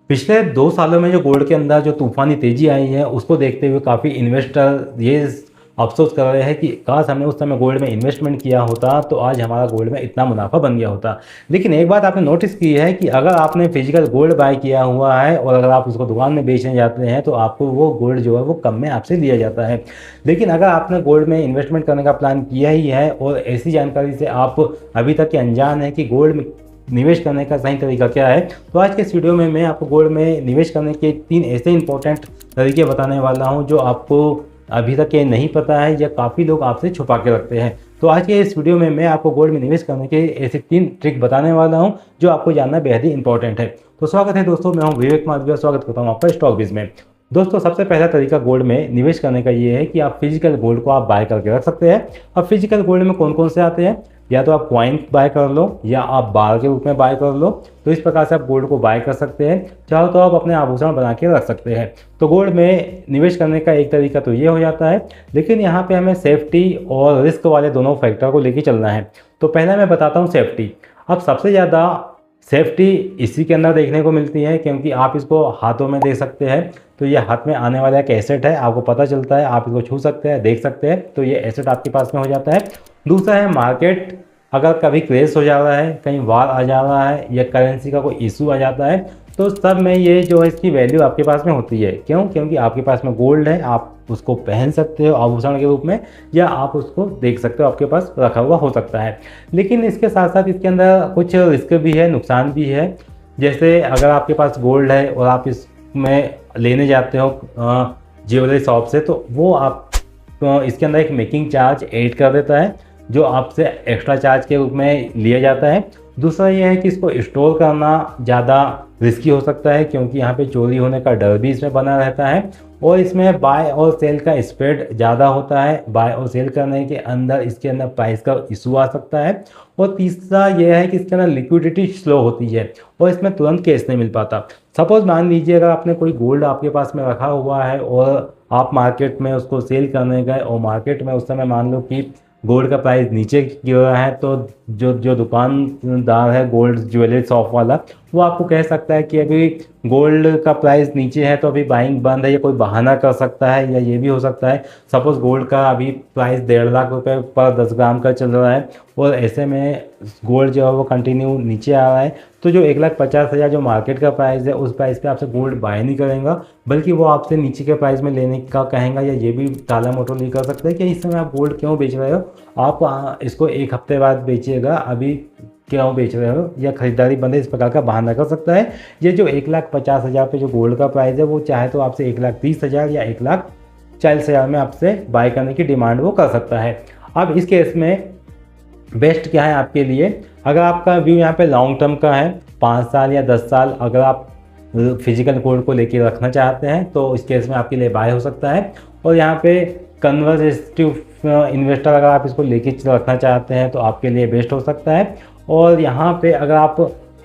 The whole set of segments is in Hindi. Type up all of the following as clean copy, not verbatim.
पिछले 2 सालों में जो गोल्ड के अंदर जो तूफ़ानी तेज़ी आई है, उसको देखते हुए काफ़ी इन्वेस्टर ये अफ़सोस कर रहे हैं कि काश हमने उस समय गोल्ड में इन्वेस्टमेंट किया होता, तो आज हमारा गोल्ड में इतना मुनाफ़ा बन गया होता। लेकिन एक बात आपने नोटिस की है कि अगर आपने फिजिकल गोल्ड बाय किया हुआ है और अगर आप उसको दुकान में बेचने जाते हैं, तो आपको वो गोल्ड जो है वो कम में आपसे लिया जाता है। लेकिन अगर आपने गोल्ड में इन्वेस्टमेंट करने का प्लान किया ही है और ऐसी जानकारी से आप अभी तक के अनजान हैं कि गोल्ड में निवेश करने का सही तरीका क्या है, तो आज के इस वीडियो में मैं आपको गोल्ड में निवेश करने के 3 ऐसे इंपॉर्टेंट तरीके बताने वाला हूं जो आपको अभी तक ये नहीं पता है या काफ़ी लोग आपसे छुपा के रखते हैं। तो आज के इस वीडियो में मैं आपको गोल्ड में निवेश करने के ऐसे 3 ट्रिक बताने वाला हूं जो आपको जानना बेहद ही इंपॉर्टेंट है। तो स्वागत है दोस्तों, मैं हूँ विवेक माधविया, स्वागत करता हूँ आपका स्टॉक बिज में। दोस्तों, सबसे पहला तरीका गोल्ड में निवेश करने का ये है कि आप फिजिकल गोल्ड को आप बाय करके रख सकते हैं। अब फिजिकल गोल्ड में कौन कौन से आते हैं, या तो आप कॉइन बाय कर लो या आप बार के रूप में बाय कर लो। तो इस प्रकार से आप गोल्ड को बाय कर सकते हैं। चाहो तो आप अपने आभूषण बना के रख सकते हैं। तो गोल्ड में निवेश करने का एक तरीका तो ये हो जाता है, लेकिन यहाँ पे हमें सेफ्टी और रिस्क वाले दोनों फैक्टर को लेके चलना है। तो पहला मैं बताता हूँ सेफ्टी। अब सबसे ज़्यादा सेफ्टी इसी के अंदर देखने को मिलती है, क्योंकि आप इसको हाथों में देख सकते हैं। तो ये हाथ में आने वाला एक एसेट है, आपको पता चलता है, आप इसको छू सकते हैं, देख सकते हैं, तो ये एसेट आपके पास में हो जाता है। दूसरा है मार्केट, अगर कभी क्रेश हो जा रहा है, कहीं वार आ जा रहा है या करेंसी का कोई इशू आ जाता है, तो सब में ये जो है इसकी वैल्यू आपके पास में होती है। क्यों? क्योंकि आपके पास में गोल्ड है, आप उसको पहन सकते हो आभूषण के रूप में, या आप उसको देख सकते हो, आपके पास रखा हुआ हो सकता है। लेकिन इसके साथ साथ इसके अंदर कुछ रिस्क भी है, नुकसान भी है। जैसे अगर आपके पास गोल्ड है और आप इसमें लेने जाते हो ज्वेलरी शॉप से, तो वो आप इसके अंदर एक मेकिंग चार्ज ऐड कर देता है, जो आपसे एक्स्ट्रा चार्ज के रूप में लिया जाता है। दूसरा ये है कि इसको स्टोर करना ज़्यादा रिस्की हो सकता है, क्योंकि यहाँ पे चोरी होने का डर भी इसमें बना रहता है, और इसमें बाय और सेल का स्प्रेड ज़्यादा होता है। बाय और सेल करने के अंदर इसके अंदर प्राइस का इशू आ सकता है। और तीसरा ये है कि इसके अंदर लिक्विडिटी स्लो होती है और इसमें तुरंत कैश नहीं मिल पाता। सपोज मान लीजिए अगर आपने कोई गोल्ड आपके पास में रखा हुआ है और आप मार्केट में उसको सेल करने गए और मार्केट में उस समय मान लो कि गोल्ड का प्राइस नीचे गिर रहा है, तो जो दुकानदार है गोल्ड ज्वेलरी शॉप वाला, वो आपको कह सकता है कि अभी गोल्ड का प्राइस नीचे है तो अभी बाइंग बंद है, या कोई बहाना कर सकता है। या ये भी हो सकता है, सपोज गोल्ड का अभी प्राइस 1.5 लाख रुपए पर 10 ग्राम का चल रहा है और ऐसे में गोल्ड जो है वो कंटिन्यू नीचे आ रहा है, तो जो 1,50,000 जो मार्केट का प्राइस है, उस प्राइस पे आपसे गोल्ड बाय नहीं करेगा, बल्कि वो आपसे नीचे के प्राइस में लेने का कहेगा। या ये भी टाला मोटरली कर सकते हैं कि इस समय आप गोल्ड क्यों बेच रहे हो, आप इसको 1 हफ्ते बाद बेचिएगा, अभी क्यों बेच रहे हो, या खरीदारी बंद है, इस प्रकार का बहाना कर सकता है। ये जो 1,50,000 पे जो गोल्ड का प्राइस है, वो चाहे तो आपसे 1,30,000 या 1,40,000 में आपसे बाय करने की डिमांड वो कर सकता है। अब इस केस में बेस्ट क्या है आपके लिए, अगर आपका व्यू यहाँ पे लॉन्ग टर्म का है, 5 साल या 10 साल अगर आप फिजिकल गोल्ड को लेके रखना चाहते हैं, तो इस केस में आपके लिए बाय हो सकता है। और यहाँ पे कन्वर्जेटिव इन्वेस्टर अगर आप इसको लेके रखना चाहते हैं, तो आपके लिए बेस्ट हो सकता है। और यहाँ पे अगर आप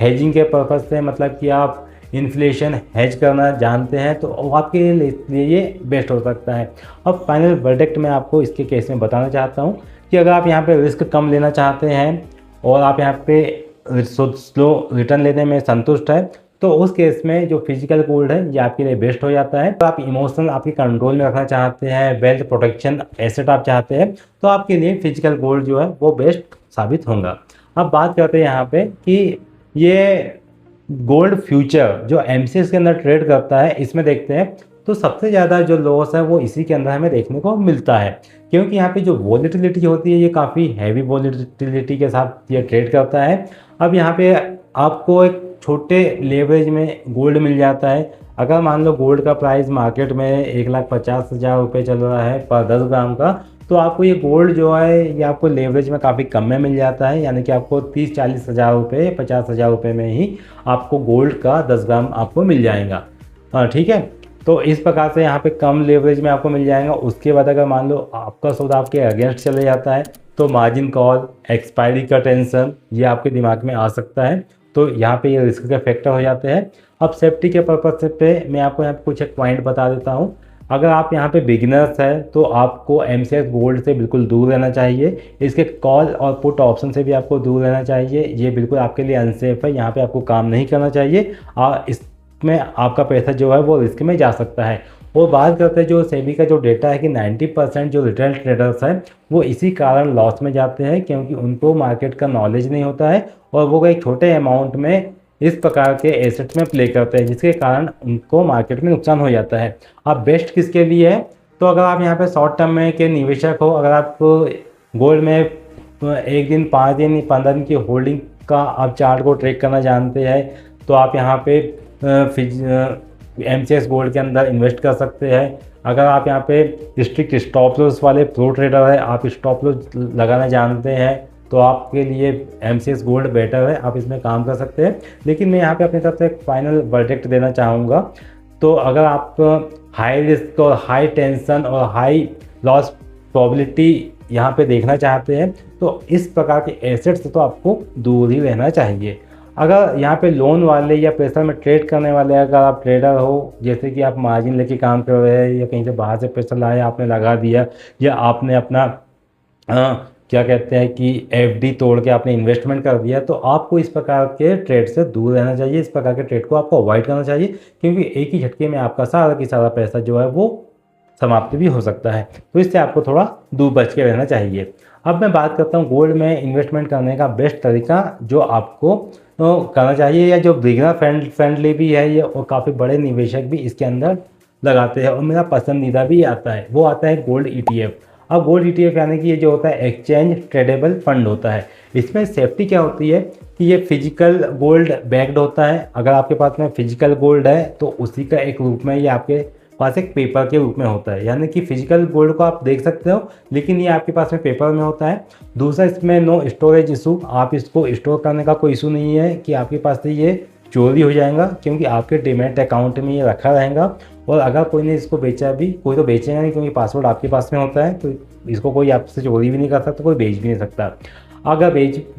हेजिंग के पर्पज़ से, मतलब कि आप इन्फ्लेशन हेज करना जानते हैं, तो आपके लिए ये बेस्ट हो सकता है। अब फाइनल वर्डिक्ट मैं आपको इसके केस में बताना चाहता हूँ कि अगर आप यहाँ पे रिस्क कम लेना चाहते हैं और आप यहाँ पे स्लो रिटर्न लेने में संतुष्ट है, तो उस केस में जो फिजिकल गोल्ड है ये आपके लिए बेस्ट हो जाता है। तो आप इमोशनल आपके कंट्रोल में रखना चाहते हैं, वेल्थ प्रोटेक्शन एसेट आप चाहते हैं, तो आपके लिए फिजिकल गोल्ड जो है वो बेस्ट साबित होगा। अब बात करते हैं यहाँ पे कि ये गोल्ड फ्यूचर जो एमसीएक्स के अंदर ट्रेड करता है, इसमें देखते हैं तो सबसे ज़्यादा जो लॉस है वो इसी के अंदर हमें देखने को मिलता है, क्योंकि यहाँ पे जो वॉलेटिलिटी होती है ये काफ़ी हैवी वॉलेटिलिटी के साथ ये ट्रेड करता है। अब यहाँ पे आपको एक छोटे लेवरेज में गोल्ड मिल जाता है। अगर मान लो गोल्ड का प्राइस मार्केट में 1,50,000 रुपये चल रहा है पर 10 ग्राम का, तो आपको ये गोल्ड जो है ये आपको लेवरेज में काफ़ी कम में मिल जाता है, यानी कि आपको 30-40 हज़ार रुपये, 50 हज़ार रुपये में ही आपको गोल्ड का 10 ग्राम आपको मिल जाएगा। ठीक है, तो इस प्रकार से यहाँ पे कम लेवरेज में आपको मिल जाएगा। उसके बाद अगर मान लो आपका सौदा आपके अगेंस्ट चले जाता है, तो मार्जिन कॉल, एक्सपायरी का टेंशन ये आपके दिमाग में आ सकता है, तो यहाँ पे ये रिस्क के फैक्टर हो जाते हैं। अब सेफ्टी के पर्पज पे मैं आपको यहाँ पे कुछ एक पॉइंट बता देता हूँ। अगर आप यहाँ पे बिगिनर्स है, तो आपको एमसीएक्स गोल्ड से बिल्कुल दूर रहना चाहिए। इसके कॉल और पुट ऑप्शन से भी आपको दूर रहना चाहिए। ये बिल्कुल आपके लिए अनसेफ है, यहाँ पे आपको काम नहीं करना चाहिए। इस में आपका पैसा जो है वो रिस्क में जा सकता है। और बात करते हैं जो सेबी का जो डेटा है कि 90% जो रिटेल ट्रेडर्स हैं वो इसी कारण लॉस में जाते हैं, क्योंकि उनको मार्केट का नॉलेज नहीं होता है और वो एक छोटे अमाउंट में इस प्रकार के एसेट्स में प्ले करते हैं, जिसके कारण उनको मार्केट में नुकसान हो जाता है। अब बेस्ट किसके लिए है? तो अगर आप यहाँ पे शॉर्ट टर्म में के निवेशक हो, अगर आप गोल्ड में एक दिन, 5 दिन, 15 दिन की होल्डिंग का आप चार्ट को ट्रेक करना जानते हैं, तो आप यहाँ पे MCX गोल्ड के अंदर इन्वेस्ट कर सकते हैं। अगर आप यहाँ पे स्ट्रिक्ट स्टॉप लॉस वाले प्रो ट्रेडर है, आप स्टॉप लॉस लगाना जानते हैं, तो आपके लिए MCX गोल्ड बेटर है, आप इसमें काम कर सकते हैं। लेकिन मैं यहाँ पे अपनी तरफ से एक फाइनल वर्डिक्ट देना चाहूँगा। तो अगर आप हाई रिस्क और हाई टेंशन और हाई लॉस प्रोबेबिलिटी यहाँ पे देखना चाहते हैं, तो इस प्रकार के एसेट्स से तो आपको दूर ही रहना चाहिए। अगर यहाँ पे लोन वाले या पैसा में ट्रेड करने वाले, अगर आप ट्रेडर हो, जैसे कि आप मार्जिन लेके काम कर रहे हैं या कहीं से बाहर से पैसा लाया आपने लगा दिया, या आपने अपना क्या कहते हैं कि FD तोड़ के आपने इन्वेस्टमेंट कर दिया, तो आपको इस प्रकार के ट्रेड से दूर रहना चाहिए। इस प्रकार के ट्रेड को आपको अवॉइड करना चाहिए, क्योंकि एक ही झटके में आपका सारा की सारा पैसा जो है वो समाप्ति भी हो सकता है। तो इससे आपको थोड़ा दूर बच के रहना चाहिए। अब मैं बात करता हूँ गोल्ड में इन्वेस्टमेंट करने का बेस्ट तरीका जो आपको करना चाहिए, या जो बिगिनर फ्रेंडली भी है ये, और काफ़ी बड़े निवेशक भी इसके अंदर लगाते हैं, और मेरा पसंदीदा भी आता है, वो आता है गोल्ड ETF। अब गोल्ड ETF यानी कि ये जो होता है एक्सचेंज ट्रेडेबल फंड होता है। इसमें सेफ्टी क्या होती है कि ये फिजिकल गोल्ड बैक्ड होता है। अगर आपके पास में फिजिकल गोल्ड है तो उसी का एक रूप में ये आपके पास एक पेपर के रूप में होता है, यानी कि फिजिकल गोल्ड को आप देख सकते हो, लेकिन ये आपके पास में पेपर में होता है। दूसरा, इसमें नो स्टोरेज इशू, आप इसको स्टोर करने का कोई इशू नहीं है कि आपके पास से ये चोरी हो जाएगा, क्योंकि आपके डीमैट अकाउंट में ये रखा रहेगा। और अगर कोई ने इसको बेचा भी, कोई तो बेचेगा नहीं, क्योंकि पासवर्ड आपके पास में होता है, तो इसको कोई आपसे चोरी भी नहीं कर सकता, कोई बेच भी नहीं सकता। अगर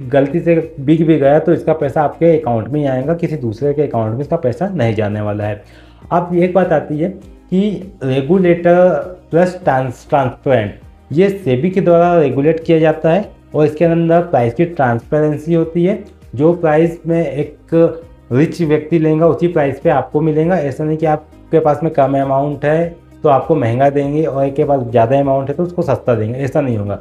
गलती से बिक भी गया तो इसका पैसा आपके अकाउंट में ही आएगा, किसी दूसरे के अकाउंट में इसका पैसा नहीं जाने वाला है। अब एक बात आती है कि रेगुलेटर प्लस ट्रांसपेरेंट, ये सेबी के द्वारा रेगुलेट किया जाता है, और इसके अंदर प्राइस की ट्रांसपेरेंसी होती है। जो प्राइस में एक रिच व्यक्ति लेगा उसी प्राइस पे आपको मिलेगा। ऐसा नहीं कि आपके पास में कम अमाउंट है तो आपको महंगा देंगे, और एक के पास ज़्यादा अमाउंट है तो उसको सस्ता देंगे, ऐसा नहीं होगा।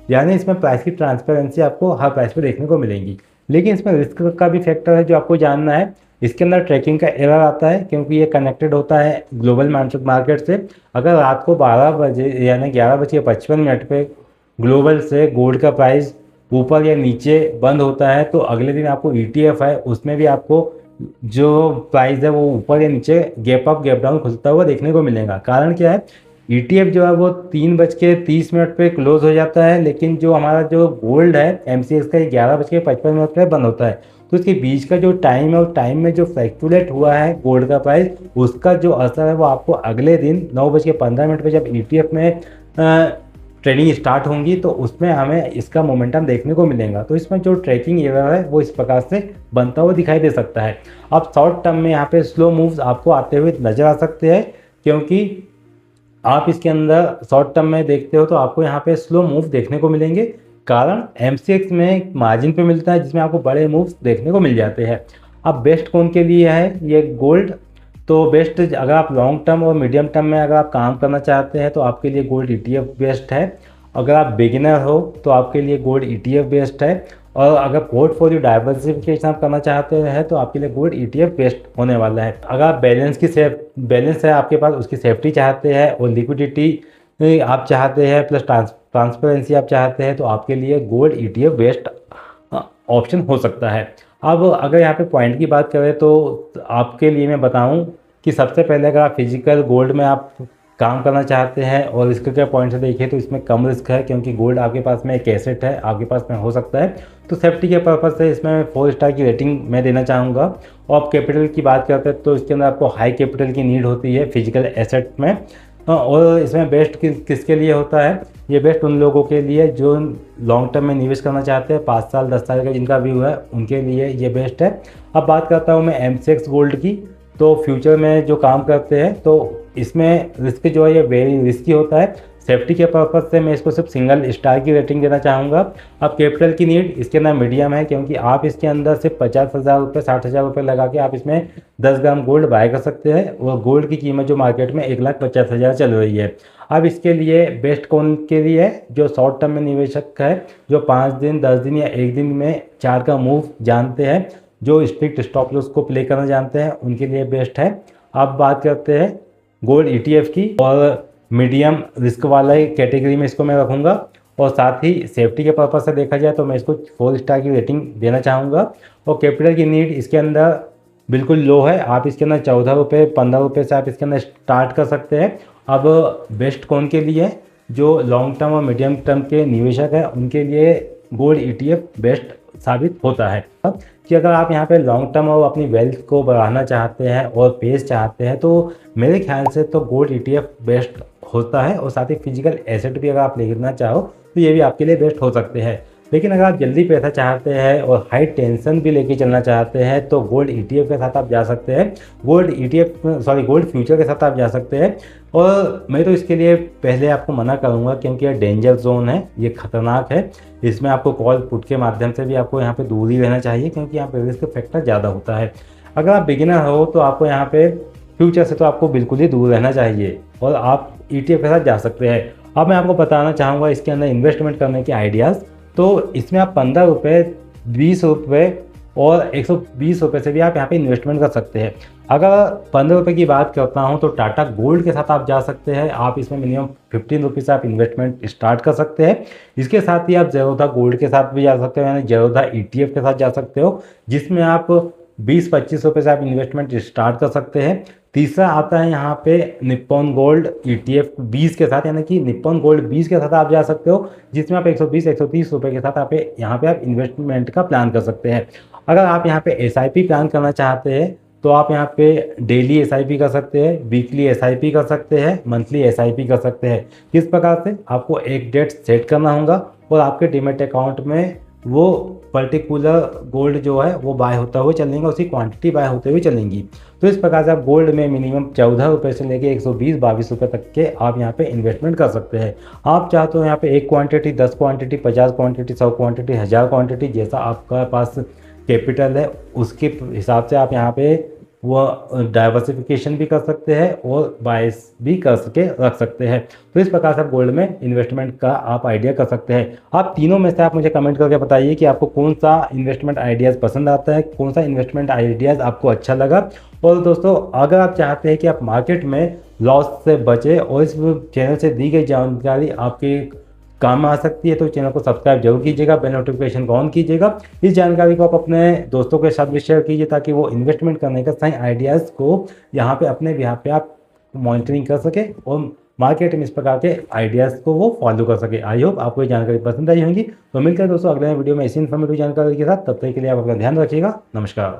यानी इसमें प्राइस की ट्रांसपेरेंसी आपको हर प्राइस पे देखने को मिलेगी। लेकिन इसमें रिस्क का भी फैक्टर है जो आपको जानना है। इसके अंदर ट्रैकिंग का एरर आता है, क्योंकि ये कनेक्टेड होता है ग्लोबल मार्केट से। अगर रात को 12 बजे यानी 11:55 पे ग्लोबल से गोल्ड का प्राइस ऊपर या नीचे बंद होता है, तो अगले दिन आपको ETF है उसमें भी आपको जो प्राइस है वो ऊपर या नीचे गैप अप गैप डाउन खुलता हुआ देखने को मिलेगा। कारण क्या है, ETF जो है वो 3:30 पे क्लोज हो जाता है, लेकिन जो हमारा जो गोल्ड है MCX का 11:55 पे बंद होता है। तो इसके बीच का जो टाइम है, उस टाइम में जो फ्लैक्चुएट हुआ है गोल्ड का प्राइस, उसका जो असर है वो आपको अगले दिन 9:15 पे जब ETF में ट्रेडिंग स्टार्ट होंगी तो उसमें हमें इसका मोमेंटम देखने को मिलेगा। तो इसमें जो ट्रैकिंग एरर है वो इस प्रकार से बनता हुआ दिखाई दे सकता है। अब शॉर्ट टर्म में यहाँ पे स्लो मूव्स आपको आते हुए नजर आ सकते हैं, क्योंकि आप इसके अंदर शॉर्ट टर्म में देखते हो तो आपको यहाँ पे स्लो मूव देखने को मिलेंगे। कारण MCX में मार्जिन पे मिलता है जिसमें आपको बड़े मूव्स देखने को मिल जाते हैं। अब बेस्ट कौन के लिए है ये गोल्ड? तो बेस्ट अगर आप लॉन्ग टर्म और मीडियम टर्म में अगर आप काम करना चाहते हैं तो आपके लिए गोल्ड ETF बेस्ट है। अगर आप बिगिनर हो तो आपके लिए गोल्ड ETF बेस्ट है। और अगर पोर्टफोलियो डाइवर्सिफिकेशन आप करना चाहते हैं तो आपके लिए गोल्ड ETF बेस्ट होने वाला है। अगर आप बैलेंस है आपके पास, उसकी सेफ्टी चाहते हैं और लिक्विडिटी आप चाहते हैं प्लस ट्रांसपेरेंसी आप चाहते हैं, तो आपके लिए गोल्ड ETF बेस्ट ऑप्शन हो सकता है। अब अगर यहाँ पे पॉइंट की बात करें तो आपके लिए मैं बताऊँ कि सबसे पहले अगर आप फिजिकल गोल्ड में आप काम करना चाहते हैं और रिस्क के पॉइंट से देखिए तो इसमें कम रिस्क है, क्योंकि गोल्ड आपके पास में एक एसेट है, आपके पास में हो सकता है। तो सेफ्टी के पर्पज़ से इसमें 4 स्टार की रेटिंग मैं देना चाहूँगा। और आप कैपिटल की बात करते हैं तो इसके अंदर आपको हाई कैपिटल की नीड होती है फिजिकल एसेट में। और इसमें बेस्ट किसके लिए होता है? ये बेस्ट उन लोगों के लिए जो लॉन्ग टर्म में निवेश करना चाहते हैं, 5 साल 10 साल का जिनका व्यू है उनके लिए ये बेस्ट है। अब बात करता हूँ मैं MCX गोल्ड की। तो फ्यूचर में जो काम करते हैं तो इसमें रिस्क जो है ये वेरी रिस्की होता है। सेफ्टी के पर्पज़ से मैं इसको सिर्फ सिंगल स्टार की रेटिंग देना चाहूँगा। अब कैपिटल की नीड इसके अंदर मीडियम है, क्योंकि आप इसके अंदर सिर्फ 50,000 रुपये 60,000 रुपये लगा के आप इसमें 10 ग्राम गोल्ड बाय कर सकते हैं, और गोल्ड की कीमत जो मार्केट में 1,50,000 चल रही है। अब इसके लिए बेस्ट कौन के लिए है? जो शॉर्ट टर्म में निवेशक है, जो 5 दिन 10 दिन या 1 दिन में चार का मूव जानते हैं, जो स्ट्रिक्ट स्टॉप लॉस को प्ले करना जानते हैं, उनके लिए बेस्ट है। अब बात करते हैं गोल्ड ETF की, और मीडियम रिस्क वाला कैटेगरी में इसको मैं रखूँगा, और साथ ही सेफ्टी के पर्पज़ से देखा जाए तो मैं इसको 4 स्टार की रेटिंग देना चाहूँगा। और कैपिटल की नीड इसके अंदर बिल्कुल लो है, आप इसके अंदर 14 रुपये 15 रुपये से आप इसके अंदर स्टार्ट कर सकते हैं। अब बेस्ट कौन के लिए? जो लॉन्ग टर्म और मीडियम टर्म के निवेशक हैं, उनके लिए गोल्ड ETF बेस्ट साबित होता है। कि अगर आप यहाँ पे लॉन्ग टर्म और अपनी वेल्थ को बढ़ाना चाहते हैं और पेस चाहते हैं, तो मेरे ख्याल से तो गोल्ड ETF बेस्ट होता है। और साथ ही फिजिकल एसेट भी अगर आप लेना चाहो तो ये भी आपके लिए बेस्ट हो सकते हैं। लेकिन अगर आप जल्दी पैसा चाहते हैं और हाई टेंशन भी लेके चलना चाहते हैं, तो गोल्ड ETF के साथ आप जा सकते हैं। गोल्ड फ्यूचर के साथ आप जा सकते हैं। और मैं तो इसके लिए पहले आपको मना करूंगा, क्योंकि ये डेंजर जोन है, ये खतरनाक है। इसमें आपको कॉल पुट के माध्यम से भी आपको यहाँ पे दूर ही रहना चाहिए, क्योंकि यहाँ पे रिस्क फैक्टर ज़्यादा होता है। अगर आप बिगिनर हो तो आपको यहाँ पे फ्यूचर से तो आपको बिल्कुल ही दूर रहना चाहिए, और आप ETF के साथ जा सकते हैं। अब मैं आपको बताना चाहूँगा इसके अंदर इन्वेस्टमेंट करने के आइडियाज़। तो इसमें आप 15 रुपये 20 रुपये और 120 रुपये से भी आप यहाँ पे इन्वेस्टमेंट कर सकते हैं। अगर 15 रुपये की बात करता हूँ तो टाटा गोल्ड के साथ आप जा सकते हैं। आप इसमें मिनिमम 15 रुपये से आप इन्वेस्टमेंट स्टार्ट कर सकते हैं। इसके साथ ही आप ज़ेरोधा गोल्ड के साथ भी जा सकते हो, यानी ज़ेरोधा ETF के साथ जा सकते हो, जिसमें आप 20-25 रुपये से आप इन्वेस्टमेंट स्टार्ट कर सकते हैं। तीसरा आता है यहाँ पे निप्पॉन गोल्ड ETF 20 के साथ, यानी कि निप्पॉन गोल्ड 20 के साथ आप जा सकते हो, जिसमें आप 120-130 रुपये के साथ आप यहाँ पे आप इन्वेस्टमेंट का प्लान कर सकते हैं। अगर आप यहाँ पे SIP प्लान करना चाहते हैं तो आप यहाँ पे डेली SIP कर सकते हैं, वीकली SIP कर सकते हैं, मंथली SIP कर सकते हैं। किस प्रकार से? आपको एक डेट सेट करना होगा और आपके डीमैट अकाउंट में वो पर्टिकुलर गोल्ड जो है वो बाय होता हुआ चलेंगे, उसी क्वांटिटी बाय होते हुए चलेंगी। तो इस प्रकार से आप गोल्ड में मिनिमम 14 रुपये से लेके 120-22 रुपये तक के आप यहाँ पे इन्वेस्टमेंट कर सकते हैं। आप चाहते हो यहाँ पे 1 quantity, 10 quantity, 50 quantity, 100 quantity, 1000 quantity, जैसा आपका पास कैपिटल है उसके हिसाब से आप यहाँ पे वो डाइवर्सिफिकेशन भी कर सकते हैं और बाइस भी कर सके रख सकते हैं। तो इस प्रकार से आप गोल्ड में इन्वेस्टमेंट का आप आइडिया कर सकते हैं। आप तीनों में से आप मुझे कमेंट करके बताइए कि आपको कौन सा इन्वेस्टमेंट आइडियाज़ पसंद आता है, कौन सा इन्वेस्टमेंट आइडियाज़ आपको अच्छा लगा। और दोस्तों, अगर आप चाहते हैं कि आप मार्केट में लॉस से बचें और इस चैनल से दी गई जानकारी आपके काम में आ सकती है, तो चैनल को सब्सक्राइब जरूर कीजिएगा, बेल नोटिफिकेशन को ऑन कीजिएगा। इस जानकारी को आप अपने दोस्तों के साथ भी शेयर कीजिए, ताकि वो इन्वेस्टमेंट करने का सही आइडियाज़ को यहाँ पे अपने बिहाफ पे आप मॉनिटरिंग कर सके और मार्केट में इस प्रकार के आइडियाज़ को वो फॉलो कर सके। आई होप आपको ये जानकारी पसंद आई होगी। तो मिलकर दोस्तों अगले वीडियो में ऐसी इन्फॉर्मेटिव जानकारी के साथ, तब तक के लिए आप अपना ध्यान रखिएगा। नमस्कार।